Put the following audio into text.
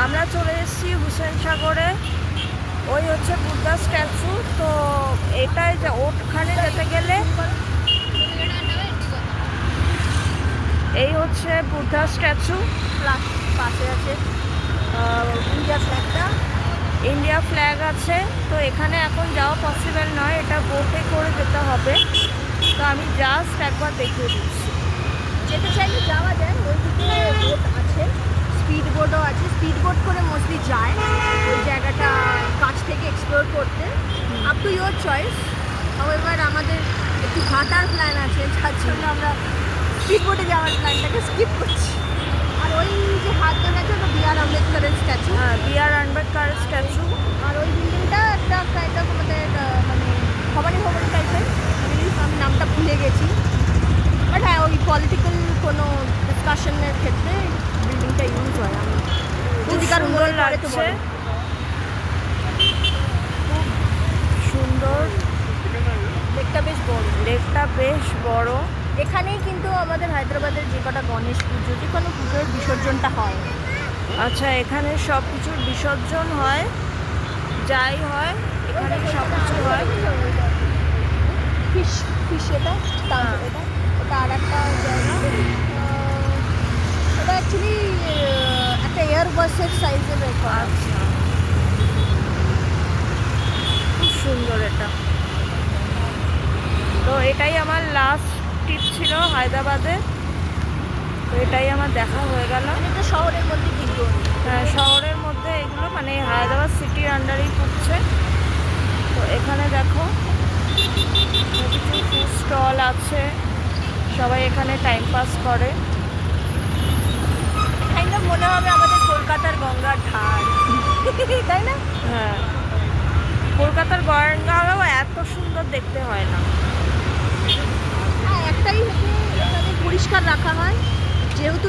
আমরা চলে এসেছি হুসেন সাগরে। ওই হচ্ছে বুদ্ধা স্ট্যাচু। তো এটাই যে ওখানে যেতে গেলে এই হচ্ছে বুদ্ধা স্ট্যাচু, প্লাস পাশে আছে ইন্ডিয়া ফ্ল্যাগ আছে। তো এখানে এখন যাওয়া পসিবল নয়, এটা বোটে করে যেতে হবে। তো আমি জাস্ট একবার দেখিয়ে দিচ্ছি। যেতে চাইলে যাওয়া যায়, ওইদিকে বোট আছে, স্পিড বোটও আছে। স্পিড বোট করে মোস্টলি যায় ওই জায়গাটা কাছ থেকে এক্সপ্লোর করতে। Up to your choice. এবার আমাদের একটু হাঁটার প্ল্যান আছে, যার জন্য আমরা স্পিড বোটে যাওয়ার প্ল্যানটাকে স্কিপ করছি। আর ওই যে হাত ধরে আছে ওটা বি.আর. আম্বেদকরের স্ট্যাচু। হ্যাঁ, বি.আর. আম্বেদকরের স্ট্যাচু। আর ওই বিল্ডিংটা একটা কাইন্ড অফ আমাদের মানে ভবানী ভবন টাইপের, আমি নামটা ভুলে গেছি। বাট হ্যাঁ, ওই পলিটিক্যাল কোনো ডিসকাশনের ক্ষেত্রে বিল্ডিংটা ইউজ হয়। আমি যদি কারো সুন্দর মনে পড়ে তো লাগছে, বলো। সুন্দর। লেকটা বেশ বড়। লেকটা বেশ বড়। এখানেই কিন্তু আমাদের হায়দ্রাবাদের যে কটা গণেশ পুজো, যে কোনো পুজোর বিসর্জনটা হয়। আচ্ছা, এখানে সব কিছুর বিসর্জন হয়, যাই হয় এখানে সব কিছু হয়। ফিশ ফিশ এটা এটা এটা আর একটা জায়গা। এটা অ্যাকচুয়ালি একটা এয়ার বাসের সাইজের রেকর্ড। আচ্ছা, খুব সুন্দর এটা। তো এটাই আমার লাস্ট ট্রিপ ছিল হায়দ্রাবাদে। তো এটাই আমার দেখা হয়ে গেল। এটা শহরের মধ্যে কিন্তু হ্যাঁ, শহরের মধ্যে এগুলো মানে হায়দ্রাবাদ সিটির আন্ডারেই পড়ছে। তো এখানে দেখো কিছু ফুড স্টল আছে, সবাই এখানে টাইম পাস করে। কাইন্ড অফ মনে হবে আমাদের কলকাতার গঙ্গার ধার, তাই না? হ্যাঁ, কলকাতার গঙ্গাও এত সুন্দর দেখতে হয় না। হ্যাঁ, একটাই হচ্ছে এখানে পরিষ্কার রাখা হয়, যেহেতু